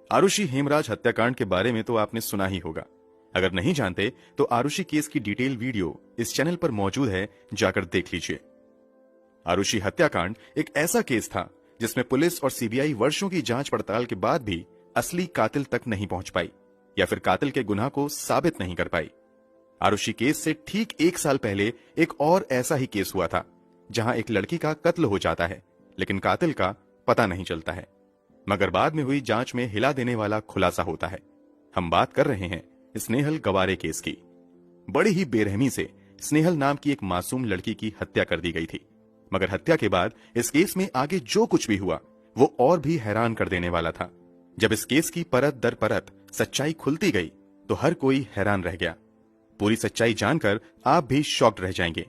आरुषि हेमराज हत्याकांड के बारे में तो आपने सुना ही होगा। अगर नहीं जानते तो आरुषि केस की डिटेल वीडियो इस चैनल पर मौजूद है, जाकर देख लीजिए। आरुषि हत्याकांड एक ऐसा केस था जिसमें पुलिस और सीबीआई वर्षों की जांच पड़ताल के बाद भी असली कातिल तक नहीं पहुंच पाई या फिर कातिल के गुनाह को साबित नहीं कर पाई। आरुषि केस से ठीक 1 साल पहले एक और ऐसा ही केस हुआ था, जहां एक लड़की का कत्ल हो जाता है लेकिन कातिल का पता नहीं चलता है, मगर बाद में हुई जांच में हिला देने वाला खुलासा होता है। हम बात कर रहे हैं स्नेहल गवारे केस की। बड़ी ही बेरहमी से स्नेहल नाम की एक मासूम लड़की की हत्या कर दी गई थी, मगर हत्या के बाद इस केस में आगे जो कुछ भी हुआ वो और भी हैरान कर देने वाला था। जब इस केस की परत दर परत सच्चाई खुलती गई तो हर कोई हैरान रह गया। पूरी सच्चाई जानकर आप भी शॉक्ड रह जाएंगे।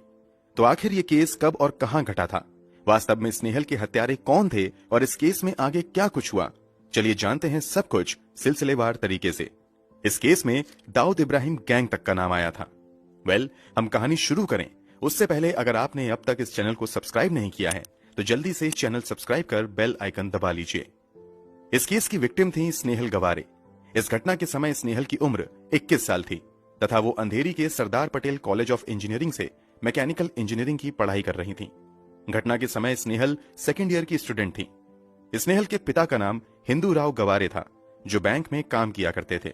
तो आखिर ये केस कब और कहां घटा था, वास्तव में स्नेहल के हत्यारे कौन थे और इस केस में आगे क्या कुछ हुआ, चलिए जानते हैं सब कुछ सिलसिलेवार तरीके से। इस केस में दाऊद इब्राहिम गैंग तक का नाम आया था। हम कहानी शुरू करें उससे पहले अगर आपने अब तक इस चैनल को सब्सक्राइब नहीं किया है तो जल्दी से चैनल सब्सक्राइब कर बेल आइकन दबा लीजिए। इस केस की विक्टिम थी स्नेहल गवारे। इस घटना के समय स्नेहल की उम्र 21 साल थी तथा वो अंधेरी के Sardar Patel college of engineering से मैकेनिकल इंजीनियरिंग की पढ़ाई कर रही थी। घटना के समय स्नेहल सेकेंड ईयर की स्टूडेंट थी। स्नेहल के पिता का नाम हिंदू राव गवारे था, जो बैंक में काम किया करते थे,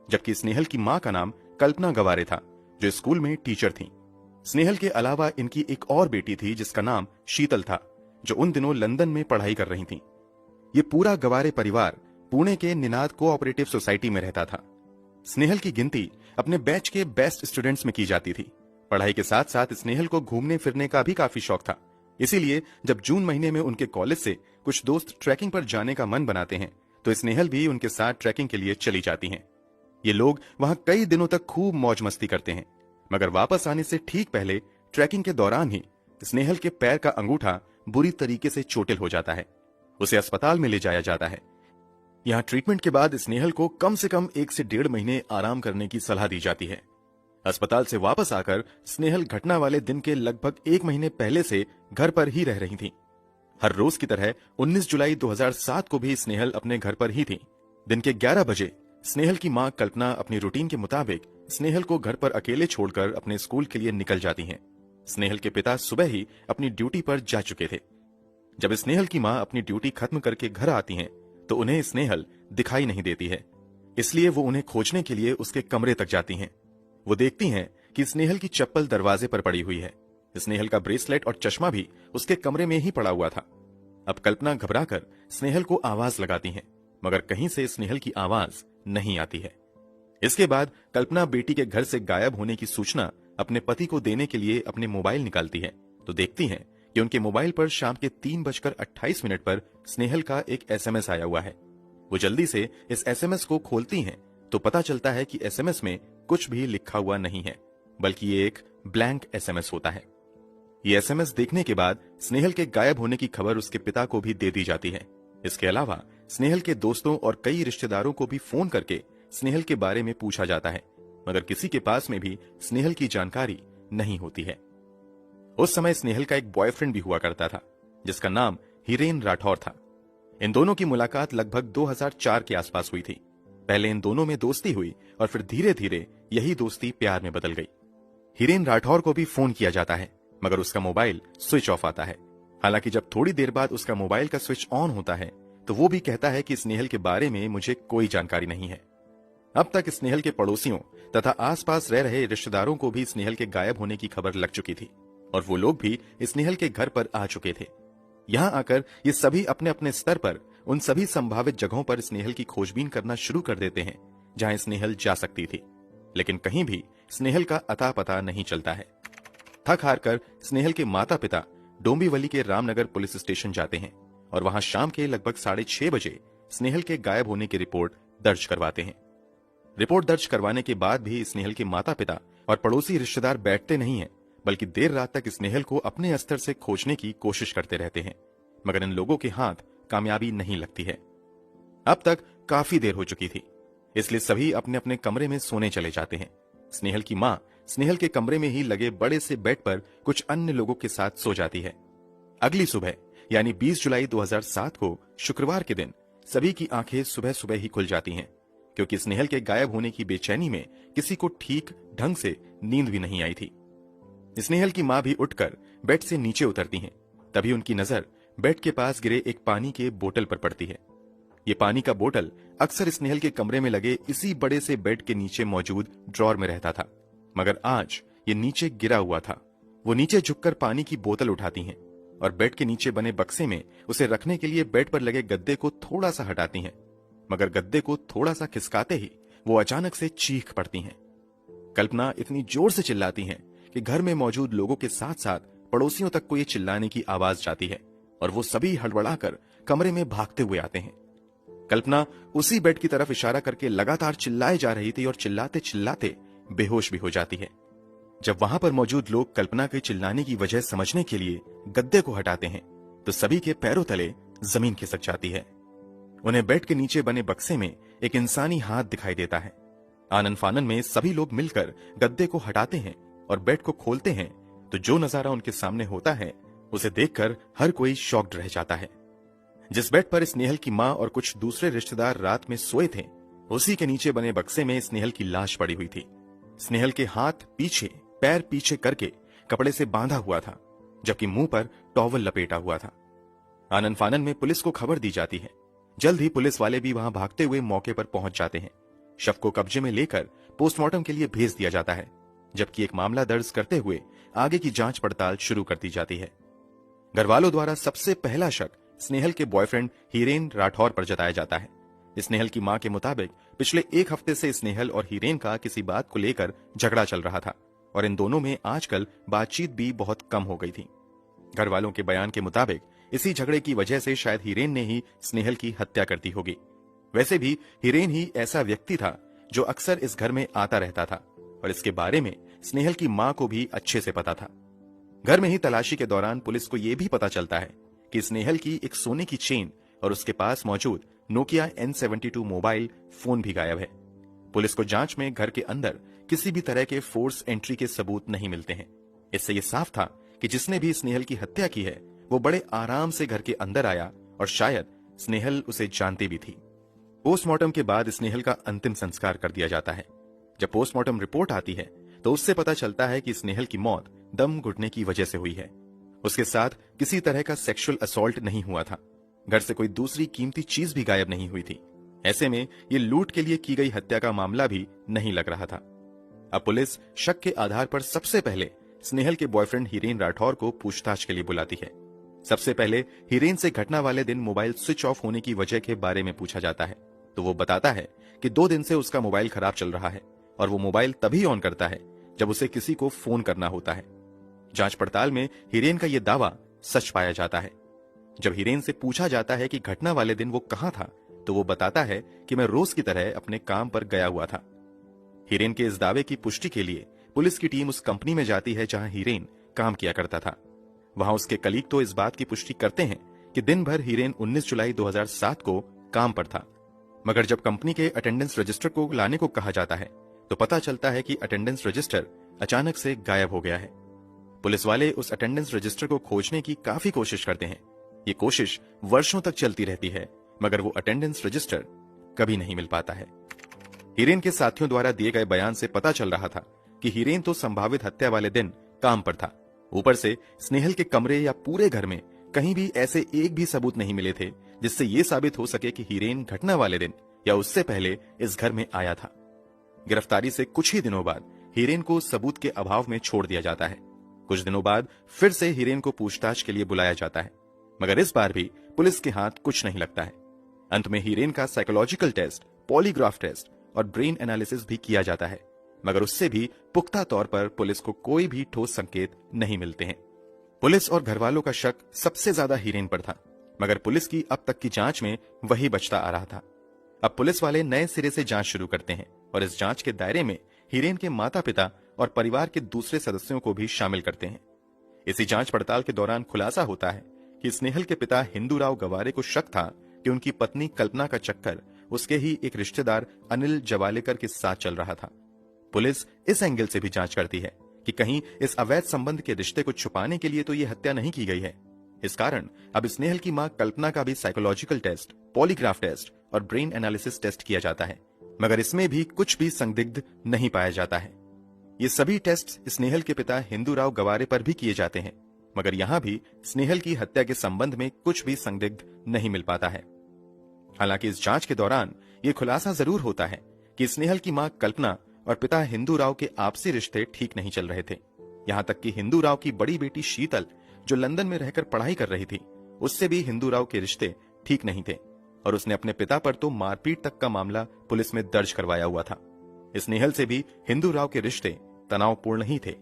जबकि स्नेहल की मां का नाम कल्पना गवारे था, जो स्कूल में टीचर थी। स्नेहल के अलावा इनकी एक और बेटी थी जिसका नाम शीतल था, जो उन दिनों लंदन में पढ़ाई कर रही थी। ये पूरा गवारे परिवार पुणे के निनाद कोऑपरेटिव सोसाइटी में रहता था। स्नेहल की गिनती अपने बैच के बेस्ट स्टूडेंट्स में की जाती थी। पढ़ाई के साथ साथ स्नेहल को घूमने फिरने का भी काफी शौक था, इसीलिए जब जून महीने में उनके कॉलेज से कुछ दोस्त ट्रैकिंग पर जाने का मन बनाते हैं तो स्नेहल भी उनके साथ ट्रैकिंग के लिए चली जाती हैं। ये लोग वहां कई दिनों तक खूब मौज मस्ती करते हैं, मगर वापस आने से ठीक पहले ट्रैकिंग के दौरान ही स्नेहल के पैर का अंगूठा बुरी तरीके से चोटिल हो जाता है। उसे अस्पताल में ले जाया जाता है। यहाँ ट्रीटमेंट के बाद स्नेहल को कम से कम 1 से 1.5 महीने आराम करने की सलाह दी जाती है। अस्पताल से वापस आकर स्नेहल घटना वाले दिन के लगभग 1 महीने पहले से घर पर ही रह रही थी। हर रोज की तरह 19 जुलाई 2007 को भी स्नेहल अपने घर पर ही थी। दिन के 11 बजे स्नेहल की मां कल्पना अपनी रूटीन के मुताबिक स्नेहल को घर पर अकेले छोड़कर अपने स्कूल के लिए निकल जाती हैं। स्नेहल के पिता सुबह ही अपनी ड्यूटी पर जा चुके थे। जब स्नेहल की मां अपनी ड्यूटी खत्म करके घर आती हैं तो उन्हें स्नेहल दिखाई नहीं देती है, इसलिए वो उन्हें खोजने के लिए उसके कमरे तक जाती हैं। वो देखती हैं कि स्नेहल की चप्पल दरवाजे पर पड़ी हुई है। स्नेहल का ब्रेसलेट और चश्मा भी उसके कमरे में ही पड़ा हुआ था। अब कल्पना घबराकर स्नेहल को आवाज लगाती हैं, मगर कहीं से स्नेहल की आवाज नहीं आती है। इसके बाद कल्पना बेटी के घर से गायब होने की सूचना अपने पति को देने के लिए अपने मोबाइल निकालती है तो देखती हैं कि उनके मोबाइल पर शाम के 3:28 पर स्नेहल का एक एसएमएस आया हुआ है। वो जल्दी से इस एसएमएस को खोलती हैं तो पता चलता है कि एसएमएस में कुछ भी लिखा हुआ नहीं है, बल्कि ये एक ब्लैंक एसएमएस होता है। ये एसएमएस देखने के बाद स्नेहल के गायब होने की खबर उसके पिता को भी दे दी जाती है। इसके अलावा स्नेहल के दोस्तों और कई रिश्तेदारों को भी फोन करके स्नेहल के बारे में पूछा जाता है, मगर किसी के पास में भी स्नेहल की जानकारी नहीं होती है। उस समय स्नेहल का एक बॉयफ्रेंड भी हुआ करता था जिसका नाम हिरेन राठौर था। इन दोनों की मुलाकात लगभग 2004 के आसपास हुई थी। पहले इन दोनों में दोस्ती हुई और फिर धीरे धीरे यही दोस्ती प्यार में बदल गई। हिरेन राठौर को भी फोन किया जाता है, मगर उसका मोबाइल स्विच ऑफ आता है। हालांकि जब थोड़ी देर बाद उसका मोबाइल का स्विच ऑन होता है तो वो भी कहता है कि स्नेहल के बारे में मुझे कोई जानकारी नहीं है। अब तक स्नेहल के पड़ोसियों तथा आसपास रह रहे रिश्तेदारों को भी स्नेहल के गायब होने की खबर लग चुकी थी और वो लोग भी स्नेहल के घर पर आ चुके थे। यहाँ आकर ये सभी अपने अपने स्तर पर उन सभी संभावित जगहों पर स्नेहल की खोजबीन करना शुरू कर देते हैं जहां स्नेहल जा सकती थी, लेकिन कहीं भी स्नेहल का अता पता नहीं चलता है। थक हार कर स्नेहल के माता पिता डोंबिवली के रामनगर पुलिस स्टेशन जाते हैं और वहां शाम के लगभग 6:30 बजे स्नेहल के गायब होने की रिपोर्ट दर्ज करवाते हैं। रिपोर्ट दर्ज करवाने के बाद भी स्नेहल के माता पिता और पड़ोसी रिश्तेदार बैठते नहीं हैं, बल्कि देर रात तक स्नेहल को अपने स्तर से खोजने की कोशिश करते रहते हैं, मगर इन लोगों के हाथ कामयाबी नहीं लगती है। अब तक काफी देर हो चुकी थी, इसलिए सभी अपने अपने कमरे में सोने चले जाते हैं। स्नेहल की मां स्नेहल के कमरे में ही लगे बड़े से बेड पर कुछ अन्य लोगों के साथ सो जाती है। अगली सुबह यानी 20 जुलाई 2007 को शुक्रवार के दिन सभी की आंखें सुबह सुबह ही खुल जाती हैं, क्योंकि स्नेहल के गायब होने की बेचैनी में किसी को ठीक ढंग से नींद भी नहीं आई थी। स्नेहल की मां भी उठकर बेड से नीचे उतरती हैं। तभी उनकी नजर बेड के पास गिरे एक पानी के बोतल पर पड़ती है। ये पानी का बोतल अक्सर स्नेहल के कमरे में लगे इसी बड़े से बेड के नीचे मौजूद ड्रॉर में रहता था, मगर आज ये नीचे गिरा हुआ था। वो नीचे झुककर पानी की बोतल उठाती हैं और बेड के नीचे बने बक्से में उसे रखने के लिए बेड पर लगे गद्दे को थोड़ा सा हटाती हैं, मगर गद्दे को थोड़ा सा खिसकाते ही वो अचानक से चीख पड़ती हैं। कल्पना इतनी जोर से चिल्लाती हैं कि घर में मौजूद लोगों के साथ साथ पड़ोसियों तक को ये चिल्लाने की आवाज जाती है और वो सभी हड़बड़ाकर कमरे में भागते हुए आते हैं। कल्पना उसी बेड की तरफ इशारा करके लगातार चिल्लाए जा रही थी और चिल्लाते चिल्लाते बेहोश भी हो जाती है। जब वहां पर मौजूद लोग कल्पना के चिल्लाने की वजह समझने के लिए गद्दे को हटाते हैं तो सभी के पैरों तले जमीन खिसक जाती है। उन्हें बेड के नीचे बने बक्से में एक इंसानी हाथ दिखाई देता है। आनन फानन में सभी लोग मिलकर गद्दे को हटाते हैं और बेड को खोलते हैं तो जो नजारा उनके सामने होता है उसे देखकर हर कोई शॉक्ड रह जाता है। जिस बेड पर स्नेहल की मां और कुछ दूसरे रिश्तेदार रात में सोए थे, उसी के नीचे बने बक्से में स्नेहल की लाश पड़ी हुई थी। स्नेहल के हाथ पीछे, पैर पीछे करके कपड़े से बांधा हुआ था, जबकि मुंह पर टॉवल लपेटा हुआ था। आनन फानन में पुलिस को खबर दी जाती है। जल्द ही पुलिस वाले भी वहां भागते हुए मौके पर पहुंच जाते हैं। शव को कब्जे में लेकर पोस्टमार्टम के लिए भेज दिया जाता है, जबकि एक मामला दर्ज करते हुए आगे की जांच पड़ताल शुरू कर दी जाती है। घरवालों द्वारा सबसे पहला शक स्नेहल के बॉयफ्रेंड हीरेन राठौर पर जताया जाता है। स्नेहल की मां के मुताबिक पिछले एक हफ्ते से स्नेहल और हीरेन का किसी बात को लेकर झगड़ा चल रहा था और इन दोनों में आजकल बातचीत भी बहुत कम हो गई थी। घर वालों के बयान के मुताबिक इसी झगड़े की वजह से शायद हीरेन ने ही स्नेहल की हत्या कर दी होगी। वैसे भी हीरेन ही ऐसा व्यक्ति था जो अक्सर इस घर में आता रहता था और इसके बारे में स्नेहल की मां को भी अच्छे से पता था। घर में ही तलाशी के दौरान पुलिस को यह भी पता चलता है कि स्नेहल की एक सोने की चेन और उसके पास मौजूद नोकिया N72 मोबाइल फोन भी गायब है। पुलिस को जांच में घर के अंदर किसी भी तरह के फोर्स एंट्री के सबूत नहीं मिलते हैं। इससे यह साफ था कि जिसने भी स्नेहल की हत्या की है वो बड़े आराम से घर के अंदर आया और शायद स्नेहल उसे जानती भी थी। पोस्टमार्टम के बाद स्नेहल का अंतिम संस्कार कर दिया जाता है। जब पोस्टमार्टम रिपोर्ट आती है तो उससे पता चलता है कि स्नेहल की मौत दम घुटने की वजह से हुई है। उसके साथ किसी तरह का सेक्सुअल असॉल्ट नहीं हुआ था। घर से कोई दूसरी कीमती चीज भी गायब नहीं हुई थी। ऐसे में ये लूट के लिए की गई हत्या का मामला भी नहीं लग रहा था। अब पुलिस शक के आधार पर सबसे पहले स्नेहल के बॉयफ्रेंड हीरेन राठौर को पूछताछ के लिए बुलाती है। सबसे पहले हीरेन से घटना वाले दिन मोबाइल स्विच ऑफ होने की वजह के बारे में पूछा जाता है तो वो बताता है कि 2 दिन से उसका मोबाइल खराब चल रहा है और वो मोबाइल तभी ऑन करता है जब उसे किसी को फोन करना होता है। जांच पड़ताल में हीरेन का यह दावा सच पाया जाता है। जब हीरेन से पूछा जाता है कि घटना वाले दिन वो कहां था तो वो बताता है कि मैं रोज की तरह अपने काम पर गया हुआ था। हीरेन के इस दावे की पुष्टि के लिए पुलिस की टीम उस कंपनी में जाती है जहां हीरेन काम किया करता था। वहां उसके कलीग तो इस बात की पुष्टि करते हैं कि दिन भर हीरेन 19 जुलाई 2007 को काम पर था, मगर जब कंपनी के अटेंडेंस रजिस्टर को लाने को कहा जाता है तो पता चलता है कि अटेंडेंस रजिस्टर अचानक से गायब हो गया है। पुलिस वाले उस अटेंडेंस रजिस्टर को खोजने की काफी कोशिश करते हैं। ये कोशिश वर्षों तक चलती रहती है, मगर वो अटेंडेंस रजिस्टर कभी नहीं मिल पाता है। हीरेन के साथियों द्वारा दिए गए बयान से पता चल रहा था कि हीरेन तो संभावित हत्या वाले दिन काम पर था। ऊपर से स्नेहल के कमरे या पूरे घर में कहीं भी ऐसे एक भी सबूत नहीं मिले थे जिससे यह साबित हो सके कि हीरेन घटना वाले दिन या उससे पहले इस घर में आया था। गिरफ्तारी से कुछ ही दिनों बाद हीरेन को सबूत के अभाव में छोड़ दिया जाता है। कुछ दिनों बाद फिर से हीरेन को पूछताछ के लिए बुलाया जाता है, मगर इस बार भी पुलिस के हाथ कुछ नहीं लगता है। अंत में हीरेन का साइकोलॉजिकल टेस्ट, पॉलीग्राफ टेस्ट और ब्रेन एनालिसिस भी किया जाता है, मगर उससे भी पुख्ता तौर पर पुलिस को कोई भी ठोस संकेत नहीं मिलते हैं। पुलिस और घरवालों का शक सबसे ज्यादा हीरेन पर था, मगर पुलिस की अब तक की जांच में वही बचता आ रहा था। अब पुलिस वाले नए सिरे से जांच शुरू करते हैं और इस जांच के दायरे में हीरेन के माता पिता और परिवार के दूसरे सदस्यों को भी शामिल करते हैं। इसी जांच पड़ताल के दौरान खुलासा होता है कि स्नेहल के पिता हिंदूराव गवारे को शक था कि उनकी पत्नी कल्पना का चक्कर उसके ही एक रिश्तेदार अनिल जवालेकर के साथ चल रहा था। पुलिस इस एंगल से भी जांच करती है कि कहीं इस अवैध संबंध के रिश्ते को छुपाने के लिए तो ये हत्या नहीं की गई है। इस कारण अब स्नेहल की मां कल्पना का भी साइकोलॉजिकल टेस्ट, पॉलीग्राफ टेस्ट और ब्रेन एनालिसिस टेस्ट किया जाता है, मगर इसमें भी कुछ भी संदिग्ध नहीं पाया जाता है। ये सभी टेस्ट स्नेहल के पिता हिंदूराव गवारे पर भी किए जाते हैं, मगर यहां भी स्नेहल की हत्या के संबंध में कुछ भी संदिग्ध नहीं मिल पाता है। हालांकि इस जांच के दौरान ये खुलासा जरूर होता है कि स्नेहल की मां कल्पना और पिता हिंदूराव के आपसी रिश्ते ठीक नहीं चल रहे थे। यहां तक कि हिंदूराव की बड़ी बेटी शीतल, जो लंदन में रहकर पढ़ाई कर रही थी, उससे भी हिंदूराव के रिश्ते ठीक नहीं थे और उसने अपने पिता पर तो मारपीट तक का मामला पुलिस में दर्ज करवाया हुआ था। स्नेहल से भी हिंदूराव के रिश्ते तनावपूर्ण ही थे,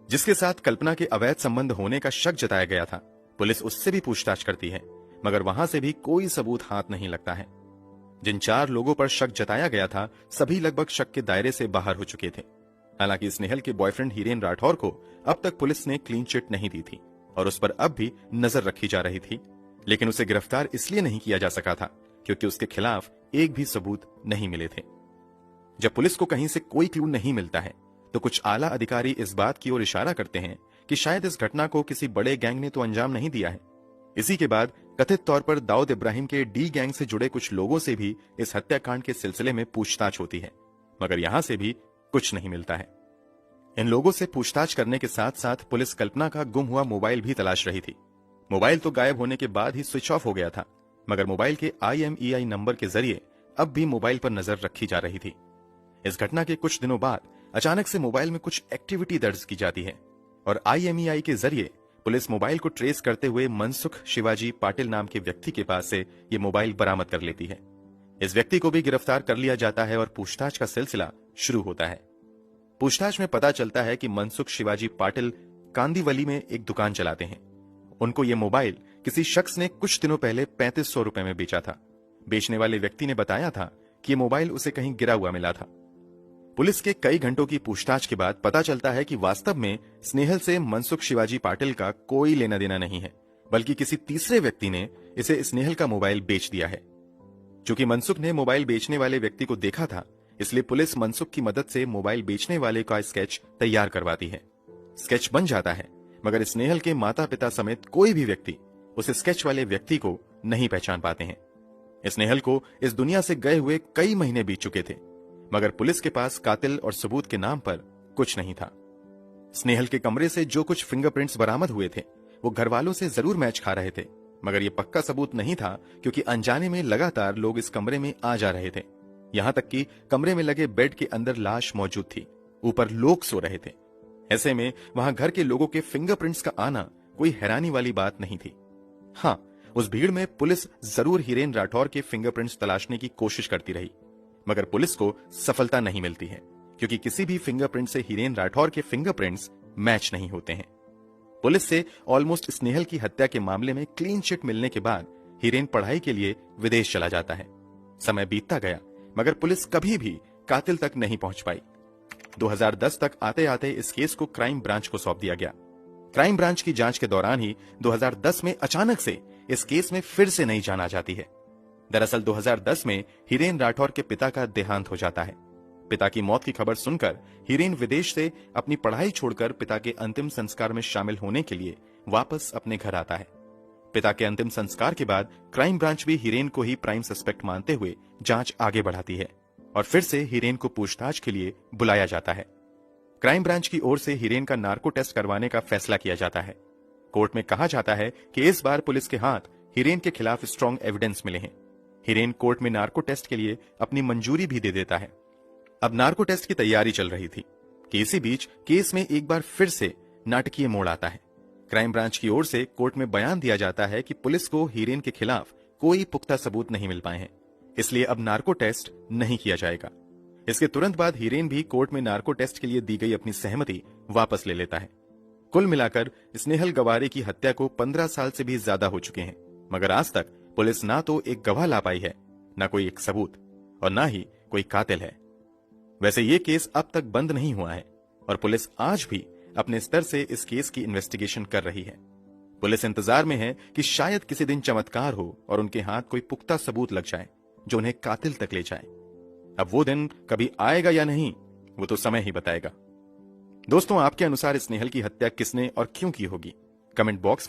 जिसके साथ कल्पना के अवैध संबंध होने का शक जताया गया था। पुलिस उससे भी पूछताछ करती है, मगर वहां से भी कोई सबूत हाथ नहीं लगता है। जिन 4 लोगों पर शक जताया गया था, सभी लगभग शक के दायरे से बाहर हो चुके थे। हालांकि स्नेहल के बॉयफ्रेंड हीरेन राठौर को अब तक पुलिस ने क्लीन चिट नहीं दी थी और उस पर अब भी नजर रखी जा रही थी, लेकिन उसे गिरफ्तार इसलिए नहीं किया जा सका था क्योंकि उसके खिलाफ एक भी सबूत नहीं मिले थे। जब पुलिस को कहीं से कोई क्लू नहीं मिलता है, तो कुछ आला अधिकारी इस बात की ओर इशारा करते हैं कि शायद इस घटना को किसी बड़े गैंग ने तो अंजाम नहीं दिया है। इसी के बाद कथित तौर पर दाऊद इब्राहिम के डी गैंग से जुड़े कुछ लोगों से भी इस हत्याकांड के सिलसिले में पूछताछ होती है, मगर यहां से भी कुछ नहीं मिलता है। इन लोगों से पूछताछ करने के साथ साथ पुलिस कल्पना का गुम हुआ मोबाइल भी तलाश रही थी। मोबाइल तो गायब होने के बाद ही स्विच ऑफ हो गया था, मगर मोबाइल के IMEI नंबर के जरिए अब भी मोबाइल पर नजर रखी जा रही थी। इस घटना के कुछ दिनों बाद अचानक से मोबाइल में कुछ एक्टिविटी दर्ज की जाती है और IMEI के जरिए पुलिस मोबाइल को ट्रेस करते हुए मनसुख शिवाजी पाटिल नाम के व्यक्ति के पास से ये मोबाइल बरामद कर लेती है। इस व्यक्ति को भी गिरफ्तार कर लिया जाता है और पूछताछ का सिलसिला शुरू होता है। पूछताछ में पता चलता है कि मनसुख शिवाजी पाटिल कांदीवली में एक दुकान चलाते हैं। उनको ये मोबाइल किसी शख्स ने कुछ दिनों पहले 3500 रुपए में बेचा था। बेचने वाले व्यक्ति ने बताया था कि ये मोबाइल उसे कहीं गिरा हुआ मिला था। पुलिस के कई घंटों की पूछताछ के बाद पता चलता है कि वास्तव में स्नेहल से मनसुख शिवाजी पाटिल का कोई लेना देना नहीं है, बल्कि किसी तीसरे व्यक्ति ने इसे स्नेहल का मोबाइल बेच दिया है। चूंकि मनसुख ने मोबाइल बेचने वाले व्यक्ति को देखा था, इसलिए पुलिस मनसुख की मदद से मोबाइल बेचने वाले का स्केच तैयार करवाती है। स्केच बन जाता है, मगर स्नेहल के माता पिता समेत कोई भी व्यक्ति उस स्केच वाले व्यक्ति को नहीं पहचान पाते हैं। स्नेहल को इस दुनिया से गए हुए कई महीने बीत चुके थे, मगर पुलिस के पास कातिल और सबूत के नाम पर कुछ नहीं था। स्नेहल के कमरे से जो कुछ फिंगरप्रिंट्स बरामद हुए थे, वो घर वालों से जरूर मैच खा रहे थे, मगर ये पक्का सबूत नहीं था क्योंकि अनजाने में लगातार लोग इस कमरे में आ जा रहे थे। यहां तक कि कमरे में लगे बेड के अंदर लाश मौजूद थी, ऊपर लोग सो रहे थे। ऐसे में वहां घर के लोगों के फिंगरप्रिंट्स का आना कोई हैरानी वाली बात नहीं थी। हाँ, उस भीड़ में पुलिस जरूर हीरेन राठौर के फिंगरप्रिंट्स तलाशने की कोशिश करती रही, मगर पुलिस को सफलता नहीं मिलती है क्योंकि किसी भी फिंगरप्रिंट से हीरेन राठौर के फिंगरप्रिंट्स मैच नहीं होते हैं। पुलिस से ऑलमोस्ट स्नेहल की हत्या के मामले में क्लीन चिट मिलने के बाद हीरेन पढ़ाई के लिए विदेश चला जाता है। समय बीतता गया, मगर पुलिस कभी भी कातिल तक नहीं पहुंच पाई। 2010 तक आते आते इस केस को क्राइम ब्रांच को सौंप दिया गया। क्राइम ब्रांच की जांच के दौरान ही 2010 में अचानक से इस केस में फिर से नई जान आ जाती है। दरअसल 2010 में हीरेन राठौर के पिता का देहांत हो जाता है। पिता की मौत की खबर सुनकर हीरेन विदेश से अपनी पढ़ाई छोड़कर पिता के अंतिम संस्कार में शामिल होने के लिए वापस अपने घर आता है। पिता के अंतिम संस्कार के बाद क्राइम ब्रांच भी हीरेन को ही प्राइम सस्पेक्ट मानते हुए जांच आगे बढ़ाती है और फिर से हीरेन को पूछताछ के लिए बुलाया जाता है। क्राइम ब्रांच की ओर से हीरेन का नार्को टेस्ट करवाने का फैसला किया जाता है। कोर्ट में कहा जाता है कि इस बार पुलिस के हाथ हीरेन के खिलाफ स्ट्रॉन्ग एविडेंस मिले हैं। हीरेन कोर्ट में नार्को टेस्ट के लिए अपनी मंजूरी भी दे देता है। अब नार्को टेस्ट की तैयारी चल रही थी कि इसी बीच केस में एक बार फिर से नाटकीय मोड़ आता है। क्राइम ब्रांच की ओर से कोर्ट में बयान दिया जाता है कि पुलिस को हीरेन के खिलाफ कोई पुख्ता सबूत नहीं मिल पाए हैं, इसलिए अब नार्को टेस्ट नहीं किया जाएगा। इसके तुरंत बाद हीरेन भी कोर्ट में नार्को टेस्ट के लिए दी गई अपनी सहमति वापस ले लेता है। कुल मिलाकर स्नेहल गवारे की हत्या को 15 साल से भी ज्यादा हो चुके हैं, मगर आज तक पुलिस ना तो एक गवाह ला पाई है, ना कोई एक सबूत और ना ही कोई कातिल है। वैसे ये केस अब तक बंद नहीं हुआ है और पुलिस आज भी अपने स्तर से इस केस की इन्वेस्टिगेशन कर रही है। पुलिस इंतजार में है कि शायद किसी दिन चमत्कार हो और उनके हाथ कोई पुख्ता सबूत लग जाए जो उन्हें कातिल तक ले जाए। अब वो दिन कभी आएगा या नहीं, वो तो समय ही बताएगा। दोस्तों, आपके अनुसार स्नेहल की हत्या किसने और क्यों की होगी? कमेंट बॉक्स में